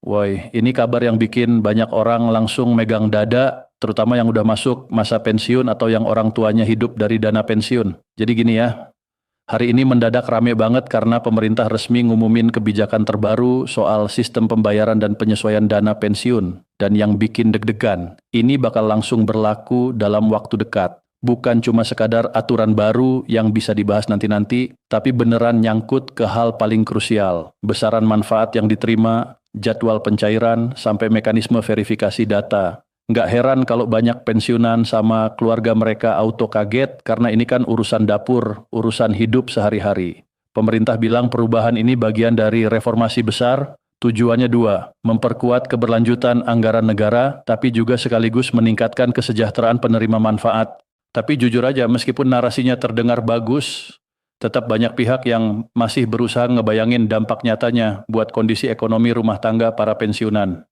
Woi, ini kabar yang bikin banyak orang langsung megang dada, terutama yang udah masuk masa pensiun atau yang orang tuanya hidup dari dana pensiun. Jadi gini ya, hari ini mendadak rame banget karena pemerintah resmi ngumumin kebijakan terbaru soal sistem pembayaran dan penyesuaian dana pensiun. Dan yang bikin deg-degan, ini bakal langsung berlaku dalam waktu dekat. Bukan cuma sekadar aturan baru yang bisa dibahas nanti-nanti, tapi beneran nyangkut ke hal paling krusial. Besaran manfaat yang diterima, jadwal pencairan, sampai mekanisme verifikasi data. Nggak heran kalau banyak pensiunan sama keluarga mereka auto kaget karena ini kan urusan dapur, urusan hidup sehari-hari. Pemerintah bilang perubahan ini bagian dari reformasi besar, tujuannya dua, memperkuat keberlanjutan anggaran negara, tapi juga sekaligus meningkatkan kesejahteraan penerima manfaat. Tapi jujur aja, meskipun narasinya terdengar bagus, tetap banyak pihak yang masih berusaha ngebayangin dampak nyatanya buat kondisi ekonomi rumah tangga para pensiunan.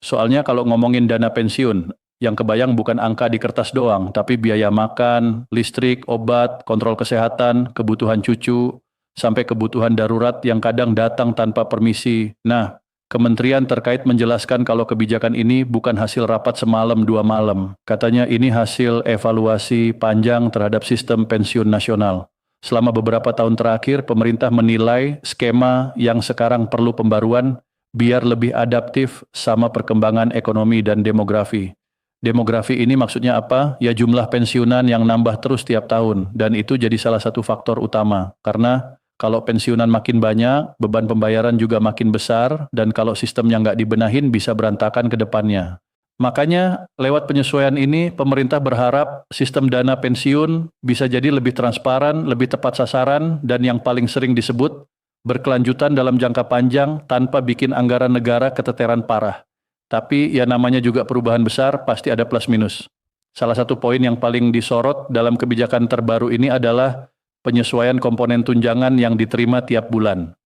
Soalnya kalau ngomongin dana pensiun, yang kebayang bukan angka di kertas doang, tapi biaya makan, listrik, obat, kontrol kesehatan, kebutuhan cucu, sampai kebutuhan darurat yang kadang datang tanpa permisi. Nah, kementerian terkait menjelaskan kalau kebijakan ini bukan hasil rapat semalam dua malam. Katanya ini hasil evaluasi panjang terhadap sistem pensiun nasional. Selama beberapa tahun terakhir, pemerintah menilai skema yang sekarang perlu pembaruan biar lebih adaptif sama perkembangan ekonomi dan demografi. Demografi ini maksudnya apa? Ya jumlah pensiunan yang nambah terus tiap tahun, dan itu jadi salah satu faktor utama. Karena kalau pensiunan makin banyak, beban pembayaran juga makin besar, dan kalau sistemnya nggak dibenahin bisa berantakan ke depannya. Makanya lewat penyesuaian ini, pemerintah berharap sistem dana pensiun bisa jadi lebih transparan, lebih tepat sasaran, dan yang paling sering disebut, berkelanjutan dalam jangka panjang tanpa bikin anggaran negara keteteran parah. Tapi ya namanya juga perubahan besar, pasti ada plus minus. Salah satu poin yang paling disorot dalam kebijakan terbaru ini adalah penyesuaian komponen tunjangan yang diterima tiap bulan.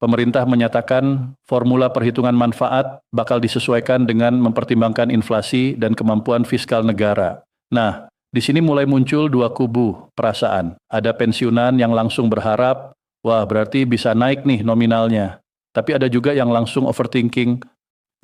Pemerintah menyatakan formula perhitungan manfaat bakal disesuaikan dengan mempertimbangkan inflasi dan kemampuan fiskal negara. Nah, di sini mulai muncul dua kubu perasaan. Ada pensiunan yang langsung berharap, wah, berarti bisa naik nih nominalnya. Tapi ada juga yang langsung overthinking,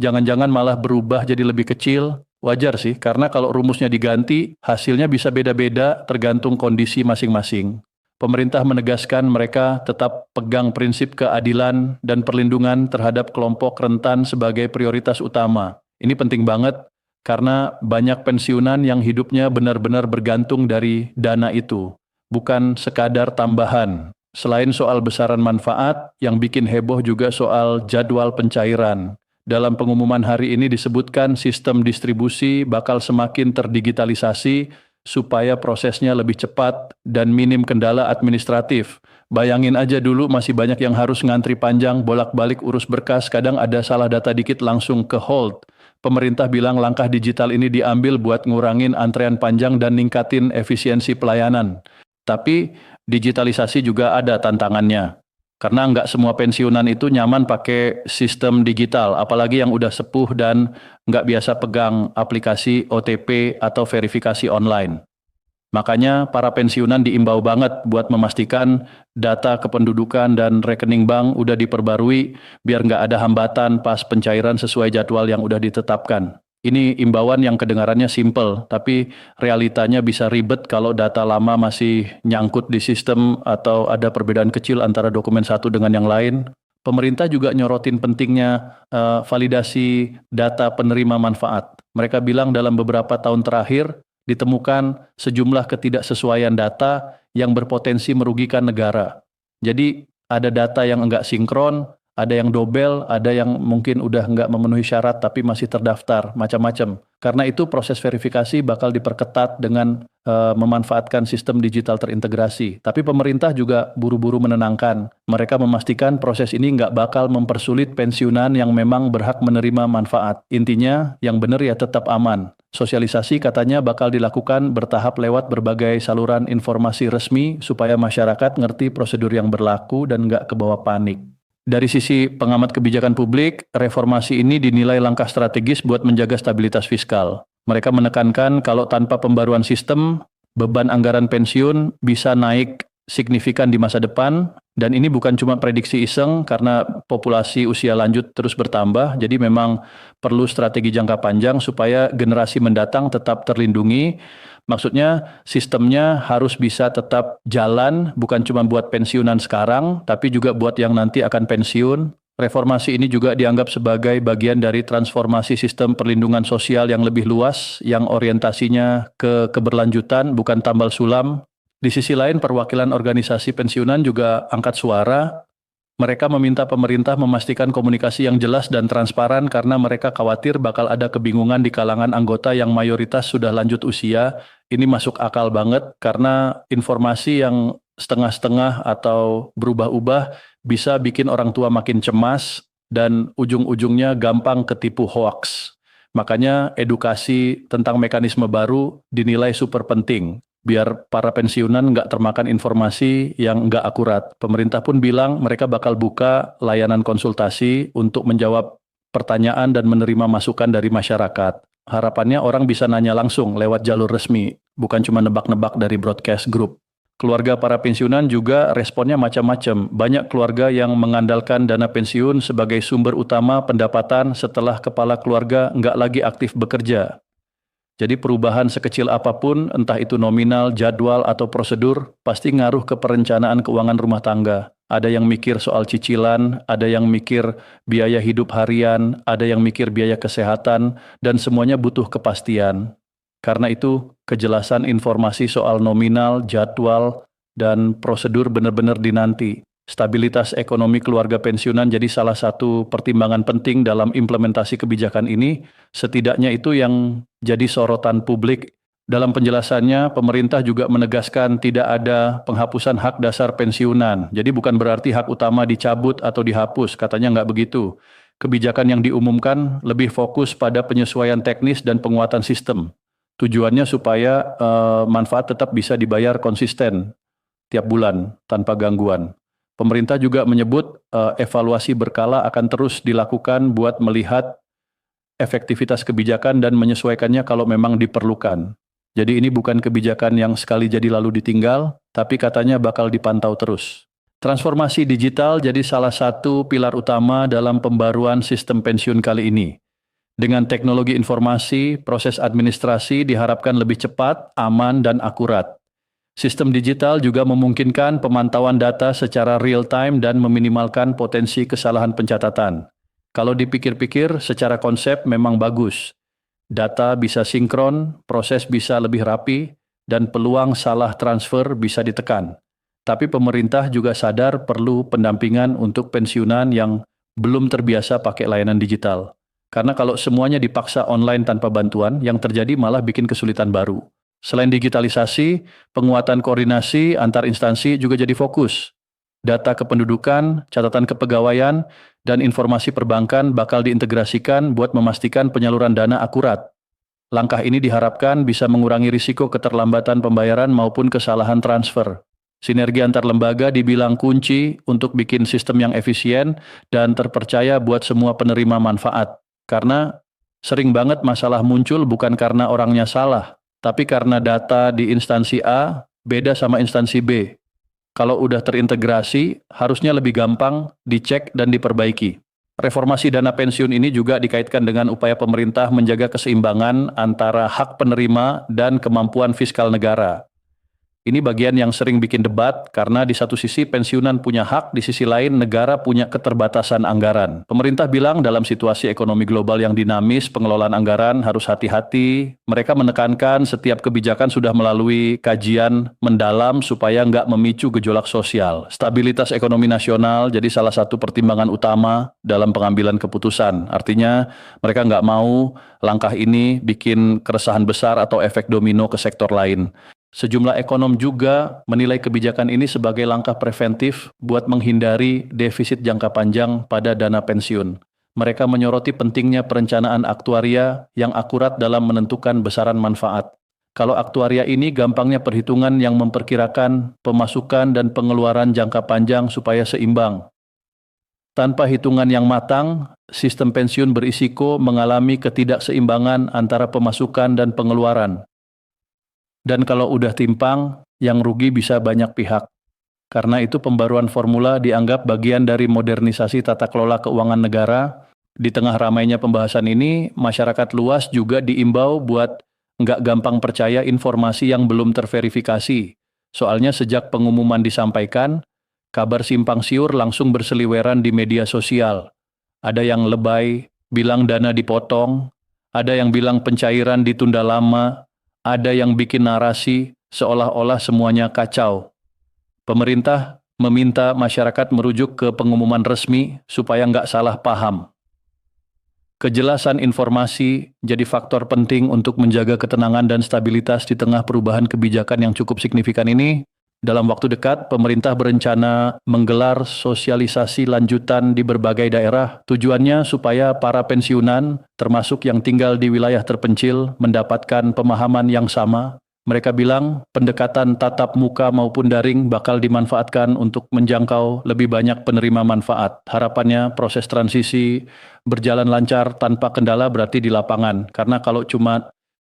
jangan-jangan malah berubah jadi lebih kecil. Wajar sih, karena kalau rumusnya diganti, hasilnya bisa beda-beda tergantung kondisi masing-masing. Pemerintah menegaskan mereka tetap pegang prinsip keadilan dan perlindungan terhadap kelompok rentan sebagai prioritas utama. Ini penting banget, karena banyak pensiunan yang hidupnya benar-benar bergantung dari dana itu, bukan sekadar tambahan. Selain soal besaran manfaat, yang bikin heboh juga soal jadwal pencairan. Dalam pengumuman hari ini disebutkan sistem distribusi bakal semakin terdigitalisasi supaya prosesnya lebih cepat dan minim kendala administratif. Bayangin aja dulu masih banyak yang harus ngantri panjang, bolak-balik urus berkas, kadang ada salah data dikit langsung ke hold. Pemerintah bilang langkah digital ini diambil buat ngurangin antrean panjang dan ningkatin efisiensi pelayanan. Tapi digitalisasi juga ada tantangannya, karena nggak semua pensiunan itu nyaman pakai sistem digital, apalagi yang udah sepuh dan nggak biasa pegang aplikasi OTP atau verifikasi online. Makanya para pensiunan diimbau banget buat memastikan data kependudukan dan rekening bank udah diperbarui biar nggak ada hambatan pas pencairan sesuai jadwal yang udah ditetapkan. Ini imbauan yang kedengarannya simple, tapi realitanya bisa ribet kalau data lama masih nyangkut di sistem atau ada perbedaan kecil antara dokumen satu dengan yang lain. Pemerintah juga nyorotin pentingnya validasi data penerima manfaat. Mereka bilang dalam beberapa tahun terakhir ditemukan sejumlah ketidaksesuaian data yang berpotensi merugikan negara. Jadi ada data yang enggak sinkron, ada yang dobel, ada yang mungkin udah nggak memenuhi syarat tapi masih terdaftar, macam-macam. Karena itu proses verifikasi bakal diperketat dengan memanfaatkan sistem digital terintegrasi. Tapi pemerintah juga buru-buru menenangkan. Mereka memastikan proses ini nggak bakal mempersulit pensiunan yang memang berhak menerima manfaat. Intinya, yang benar ya tetap aman. Sosialisasi katanya bakal dilakukan bertahap lewat berbagai saluran informasi resmi supaya masyarakat ngerti prosedur yang berlaku dan nggak kebawa panik. Dari sisi pengamat kebijakan publik, reformasi ini dinilai langkah strategis buat menjaga stabilitas fiskal. Mereka menekankan kalau tanpa pembaruan sistem, beban anggaran pensiun bisa naik signifikan di masa depan, dan ini bukan cuma prediksi iseng karena populasi usia lanjut terus bertambah, jadi memang perlu strategi jangka panjang supaya generasi mendatang tetap terlindungi. Maksudnya sistemnya harus bisa tetap jalan, bukan cuma buat pensiunan sekarang, tapi juga buat yang nanti akan pensiun. Reformasi ini juga dianggap sebagai bagian dari transformasi sistem perlindungan sosial yang lebih luas, yang orientasinya ke keberlanjutan, bukan tambal sulam. Di sisi lain, perwakilan organisasi pensiunan juga angkat suara. Mereka meminta pemerintah memastikan komunikasi yang jelas dan transparan karena mereka khawatir bakal ada kebingungan di kalangan anggota yang mayoritas sudah lanjut usia. Ini masuk akal banget karena informasi yang setengah-setengah atau berubah-ubah bisa bikin orang tua makin cemas dan ujung-ujungnya gampang ketipu hoaks. Makanya edukasi tentang mekanisme baru dinilai super penting, biar para pensiunan nggak termakan informasi yang nggak akurat. Pemerintah pun bilang mereka bakal buka layanan konsultasi untuk menjawab pertanyaan dan menerima masukan dari masyarakat. Harapannya orang bisa nanya langsung lewat jalur resmi, bukan cuma nebak-nebak dari broadcast group. Keluarga para pensiunan juga responnya macam-macam. Banyak keluarga yang mengandalkan dana pensiun sebagai sumber utama pendapatan setelah kepala keluarga nggak lagi aktif bekerja. Jadi perubahan sekecil apapun, entah itu nominal, jadwal, atau prosedur, pasti ngaruh ke perencanaan keuangan rumah tangga. Ada yang mikir soal cicilan, ada yang mikir biaya hidup harian, ada yang mikir biaya kesehatan, dan semuanya butuh kepastian. Karena itu, kejelasan informasi soal nominal, jadwal, dan prosedur benar-benar dinanti. Stabilitas ekonomi keluarga pensiunan jadi salah satu pertimbangan penting dalam implementasi kebijakan ini, setidaknya itu yang jadi sorotan publik. Dalam penjelasannya, pemerintah juga menegaskan tidak ada penghapusan hak dasar pensiunan. Jadi bukan berarti hak utama dicabut atau dihapus, katanya nggak begitu. Kebijakan yang diumumkan lebih fokus pada penyesuaian teknis dan penguatan sistem. Tujuannya supaya manfaat tetap bisa dibayar konsisten tiap bulan tanpa gangguan. Pemerintah juga menyebut evaluasi berkala akan terus dilakukan buat melihat efektivitas kebijakan dan menyesuaikannya kalau memang diperlukan. Jadi ini bukan kebijakan yang sekali jadi lalu ditinggal, tapi katanya bakal dipantau terus. Transformasi digital jadi salah satu pilar utama dalam pembaruan sistem pensiun kali ini. Dengan teknologi informasi, proses administrasi diharapkan lebih cepat, aman, dan akurat. Sistem digital juga memungkinkan pemantauan data secara real-time dan meminimalkan potensi kesalahan pencatatan. Kalau dipikir-pikir, secara konsep memang bagus. Data bisa sinkron, proses bisa lebih rapi, dan peluang salah transfer bisa ditekan. Tapi pemerintah juga sadar perlu pendampingan untuk pensiunan yang belum terbiasa pakai layanan digital. Karena kalau semuanya dipaksa online tanpa bantuan, yang terjadi malah bikin kesulitan baru. Selain digitalisasi, penguatan koordinasi antar instansi juga jadi fokus. Data kependudukan, catatan kepegawaian, dan informasi perbankan bakal diintegrasikan buat memastikan penyaluran dana akurat. Langkah ini diharapkan bisa mengurangi risiko keterlambatan pembayaran maupun kesalahan transfer. Sinergi antar lembaga dibilang kunci untuk bikin sistem yang efisien dan terpercaya buat semua penerima manfaat. Karena sering banget masalah muncul bukan karena orangnya salah, tapi karena data di instansi A beda sama instansi B. Kalau udah terintegrasi, harusnya lebih gampang dicek dan diperbaiki. Reformasi dana pensiun ini juga dikaitkan dengan upaya pemerintah menjaga keseimbangan antara hak penerima dan kemampuan fiskal negara. Ini bagian yang sering bikin debat karena di satu sisi pensiunan punya hak, di sisi lain negara punya keterbatasan anggaran. Pemerintah bilang dalam situasi ekonomi global yang dinamis, pengelolaan anggaran harus hati-hati. Mereka menekankan setiap kebijakan sudah melalui kajian mendalam supaya nggak memicu gejolak sosial. Stabilitas ekonomi nasional jadi salah satu pertimbangan utama dalam pengambilan keputusan. Artinya mereka nggak mau langkah ini bikin keresahan besar atau efek domino ke sektor lain. Sejumlah ekonom juga menilai kebijakan ini sebagai langkah preventif buat menghindari defisit jangka panjang pada dana pensiun. Mereka menyoroti pentingnya perencanaan aktuaria yang akurat dalam menentukan besaran manfaat. Kalau aktuaria ini gampangnya perhitungan yang memperkirakan pemasukan dan pengeluaran jangka panjang supaya seimbang. Tanpa hitungan yang matang, sistem pensiun berisiko mengalami ketidakseimbangan antara pemasukan dan pengeluaran. Dan kalau udah timpang, yang rugi bisa banyak pihak. Karena itu pembaruan formula dianggap bagian dari modernisasi tata kelola keuangan negara. Di tengah ramainya pembahasan ini, masyarakat luas juga diimbau buat nggak gampang percaya informasi yang belum terverifikasi. Soalnya sejak pengumuman disampaikan, kabar simpang siur langsung berseliweran di media sosial. Ada yang lebay, bilang dana dipotong, ada yang bilang pencairan ditunda lama, ada yang bikin narasi seolah-olah semuanya kacau. Pemerintah meminta masyarakat merujuk ke pengumuman resmi supaya nggak salah paham. Kejelasan informasi jadi faktor penting untuk menjaga ketenangan dan stabilitas di tengah perubahan kebijakan yang cukup signifikan ini. Dalam waktu dekat, pemerintah berencana menggelar sosialisasi lanjutan di berbagai daerah. Tujuannya supaya para pensiunan, termasuk yang tinggal di wilayah terpencil, mendapatkan pemahaman yang sama. Mereka bilang pendekatan tatap muka maupun daring bakal dimanfaatkan untuk menjangkau lebih banyak penerima manfaat. Harapannya proses transisi berjalan lancar tanpa kendala berarti di lapangan. Karena kalau cuma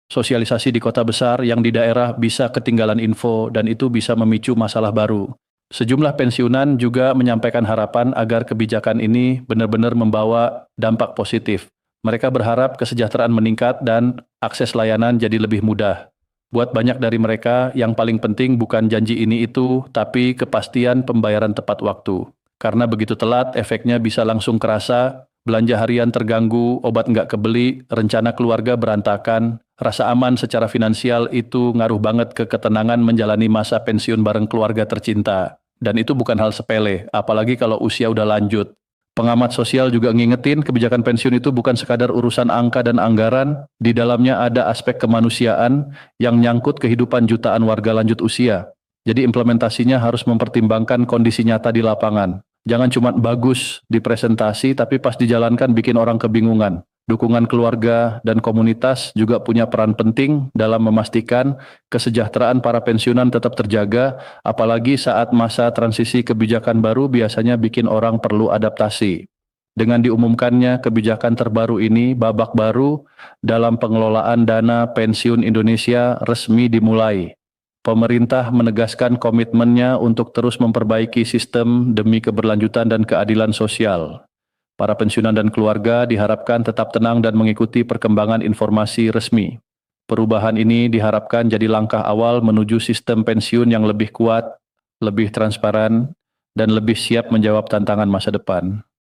sosialisasi di kota besar, yang di daerah bisa ketinggalan info dan itu bisa memicu masalah baru. Sejumlah pensiunan juga menyampaikan harapan agar kebijakan ini benar-benar membawa dampak positif. Mereka berharap kesejahteraan meningkat dan akses layanan jadi lebih mudah. Buat banyak dari mereka, yang paling penting bukan janji ini itu, tapi kepastian pembayaran tepat waktu. Karena begitu telat, efeknya bisa langsung kerasa, belanja harian terganggu, obat nggak kebeli, rencana keluarga berantakan. Rasa aman secara finansial itu ngaruh banget ke ketenangan menjalani masa pensiun bareng keluarga tercinta. Dan itu bukan hal sepele, apalagi kalau usia udah lanjut. Pengamat sosial juga ngingetin kebijakan pensiun itu bukan sekadar urusan angka dan anggaran, di dalamnya ada aspek kemanusiaan yang nyangkut kehidupan jutaan warga lanjut usia. Jadi implementasinya harus mempertimbangkan kondisi nyata di lapangan. Jangan cuma bagus di presentasi, tapi pas dijalankan bikin orang kebingungan. Dukungan keluarga dan komunitas juga punya peran penting dalam memastikan kesejahteraan para pensiunan tetap terjaga, apalagi saat masa transisi kebijakan baru biasanya bikin orang perlu adaptasi. Dengan diumumkannya kebijakan terbaru ini, babak baru dalam pengelolaan dana pensiun Indonesia resmi dimulai. Pemerintah menegaskan komitmennya untuk terus memperbaiki sistem demi keberlanjutan dan keadilan sosial. Para pensiunan dan keluarga diharapkan tetap tenang dan mengikuti perkembangan informasi resmi. Perubahan ini diharapkan jadi langkah awal menuju sistem pensiun yang lebih kuat, lebih transparan, dan lebih siap menjawab tantangan masa depan.